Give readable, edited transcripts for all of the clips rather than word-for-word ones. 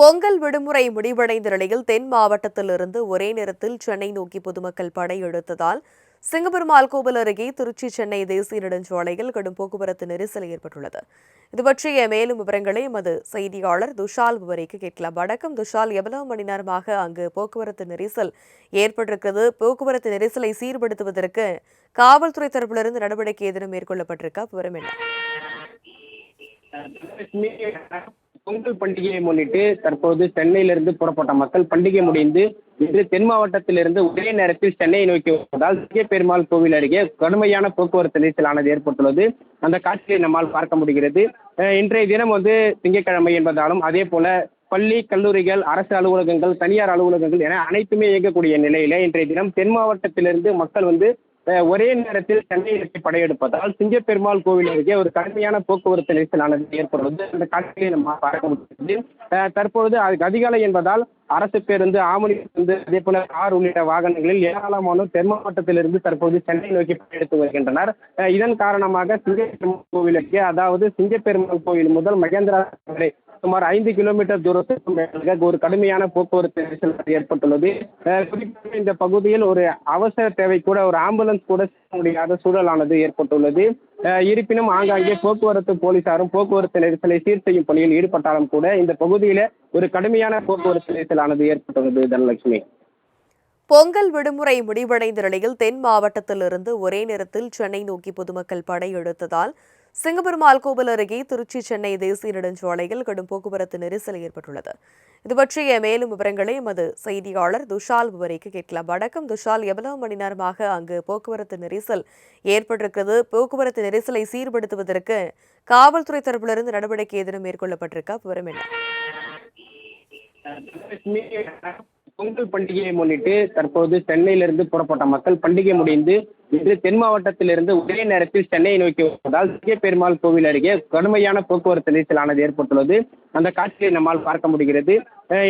பொங்கல் விடுமுறை முடிவடைந்த நிலையில் தென் மாவட்டத்திலிருந்து ஒரே நேரத்தில் சென்னை நோக்கி பொதுமக்கள் படையெடுத்ததால் சிங்கப்பெருமாள் கோவில் அருகே திருச்சி சென்னை தேசிய நெடுஞ்சாலையில் கடும் போக்குவரத்து நெரிசல் ஏற்பட்டுள்ளது. இது பற்றிய மேலும் விவரங்களை எமது செய்தியாளர் துஷால் விவரிக்க கேட்கலாம். வணக்கம் துஷால், எவ்வளவு மணி நேரமாக அங்கு போக்குவரத்து நெரிசல் ஏற்பட்டிருக்கிறது? போக்குவரத்து நெரிசலை சீர்படுத்துவதற்கு காவல்துறை தரப்பிலிருந்து நடவடிக்கை ஏதேனும் மேற்கொள்ளப்பட்டிருக்கா? விவரம் என்ன? பொங்கல் பண்டிகையை முன்னிட்டு தற்போது சென்னையிலிருந்து புறப்பட்ட மக்கள் பண்டிகை முடிந்து இன்று தென் மாவட்டத்திலிருந்து ஒரே நேரத்தில் சென்னையை நோக்கி வருவதால் சிங்கப்பெருமாள் கோவில் அருகே கடுமையான போக்குவரத்து நெரிசலானது ஏற்பட்டுள்ளது. அந்த காட்சியை நம்மால் பார்க்க முடிகிறது. இன்றைய தினம் திங்கட்கிழமை என்பதாலும் அதே போல பள்ளி, கல்லூரிகள், அரசு அலுவலகங்கள், தனியார் அலுவலகங்கள் என அனைத்துமே இயங்கக்கூடிய நிலையில இன்றைய தினம் தென் மாவட்டத்திலிருந்து மக்கள் ஒரே நேரத்தில் சென்னை நோக்கி படையெடுப்பதால் சிங்கப்பெருமாள் கோவில் அருகே ஒரு கடுமையான போக்குவரத்து நெரிசலானது ஏற்படுவது அந்த காட்சியை நம்ம பார்க்க முடிகிறது. தற்பொழுது அதுக்கு அதிகாலை என்பதால் அரசு பேருந்து, ஆம்னி பேருந்து, அதே போல கார் உள்ளிட்ட வாகனங்களில் ஏராளமானோர் தென் மாவட்டத்திலிருந்து தற்போது சென்னை நோக்கி படையெடுத்து வருகின்றனர். இதன் காரணமாக சிங்கப்பெருமாள் கோவில் அருகே, அதாவது சிங்கப்பெருமாள் கோவில் முதல் மகேந்திரா வரை சுமார் 5 கிலோமீட்டர் தூரத்திற்கு ஒரு கடுமையான போக்குவரத்து நெரிசல் ஏற்பட்டுள்ளது. குறிப்பாக இந்த பகுதியில் ஒரு அவசர தேவை கூட, ஒரு ஆம்புலன்ஸ் கூட செல்ல முடியாத சூழலானது ஏற்பட்டுள்ளது. இருப்பினும் ஆங்காங்கே போக்குவரத்து போலீசாரும் போக்குவரத்து நெரிசலை சீர் செய்யும் பணியில் ஈடுபட்டாலும் கூட இந்த பகுதியில ஒரு கடுமையான போக்குவரத்து நெரிசலானது ஏற்பட்டுள்ளது. தனலட்சுமி, பொங்கல் விடுமுறை முடிவடைந்த நிலையில் தென் மாவட்டத்திலிருந்து ஒரே நேரத்தில் சென்னை நோக்கி பொதுமக்கள் படையெடுத்ததால் சிங்கப்பெருமாள் கோவில் அருகே திருச்சி சென்னை தேசிய நெடுஞ்சாலையில் கடும் போக்குவரத்து நெரிசல் ஏற்பட்டுள்ளது. இது பற்றிய மேலும் விவரங்களை எமது செய்தியாளர் துஷால் விவரிக்க கேட்கலாம். வணக்கம் துஷால், எவ்வளவு மணி நேரமாக அங்கு போக்குவரத்து நெரிசல் ஏற்பட்டிருக்கிறது? போக்குவரத்து நெரிசலை சீர்படுத்துவதற்கு காவல்துறை தரப்பிலிருந்து நடவடிக்கை ஏதேனும் மேற்கொள்ளப்பட்டிருக்கா? விவரம் என்ன? பொங்கல் பண்டிகையை முன்னிட்டு தற்போது சென்னையிலிருந்து புறப்பட்ட மக்கள் பண்டிகை முடிந்து இன்று தென் மாவட்டத்திலிருந்து ஒரே நேரத்தில் சென்னையை நோக்கி வருவதால் சிங்கப்பெருமாள் கோவில் அருகே கடுமையான போக்குவரத்து நெரிசலானது ஏற்பட்டுள்ளது. அந்த காட்சியை நம்மால் பார்க்க முடிகிறது.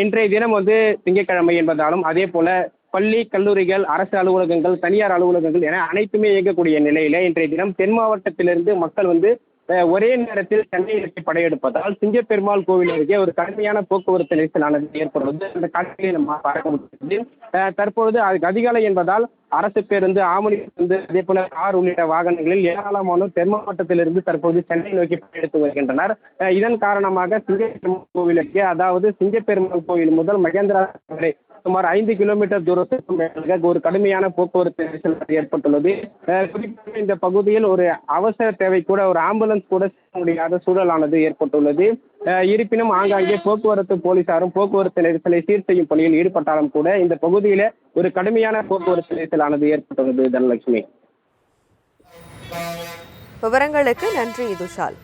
இன்றைய தினம் திங்கட்கிழமை என்பதாலும் அதே போல பள்ளி, கல்லூரிகள், அரசு அலுவலகங்கள், தனியார் அலுவலகங்கள் என அனைத்துமே இயங்கக்கூடிய நிலையில இன்றைய தினம் தென் மாவட்டத்திலிருந்து மக்கள் ஒரே நேரத்தில் சென்னை நோக்கி படையெடுப்பதால் சிங்கப்பெருமாள் கோவில் அருகே ஒரு கடுமையான போக்குவரத்து நெரிசலானது ஏற்படுவது அந்த காட்சியை நம்ம பார்க்க முடிகிறது. தற்பொழுது அதுக்கு அதிகாலை என்பதால் அரசு பேருந்து, ஆம்னி பேருந்து, அதே போல கார் உள்ளிட்ட வாகனங்களில் ஏராளமானோர் தென் மாவட்டத்திலிருந்து தற்போது சென்னை நோக்கி படையெடுத்து வருகின்றனர். இதன் காரணமாக சிங்கப்பெருமாள் கோவில் அருகே, அதாவது சிங்கப்பெருமாள் கோவில் முதல் மகேந்திரா வரை சுமார் 5 கிலோமீட்டர் தூரத்திற்கு ஒரு கடுமையான போக்குவரத்து நெரிசல் ஏற்பட்டுள்ளது. குறிப்பாக இந்த பகுதியில் ஒரு அவசர தேவை கூட, ஒரு ஆம்புலன்ஸ் கூட செல்ல முடியாத சூழலானது ஏற்பட்டுள்ளது. இருப்பினும் ஆங்காங்கே போக்குவரத்து போலீசாரும் போக்குவரத்து நெரிசலை சீர் செய்யும் பணியில் ஈடுபட்டாலும் கூட இந்த பகுதியில ஒரு கடுமையான போக்குவரத்து நெரிசலானது ஏற்பட்டுள்ளது. தனலட்சுமி, விவரங்களுக்கு நன்றி துஷால்.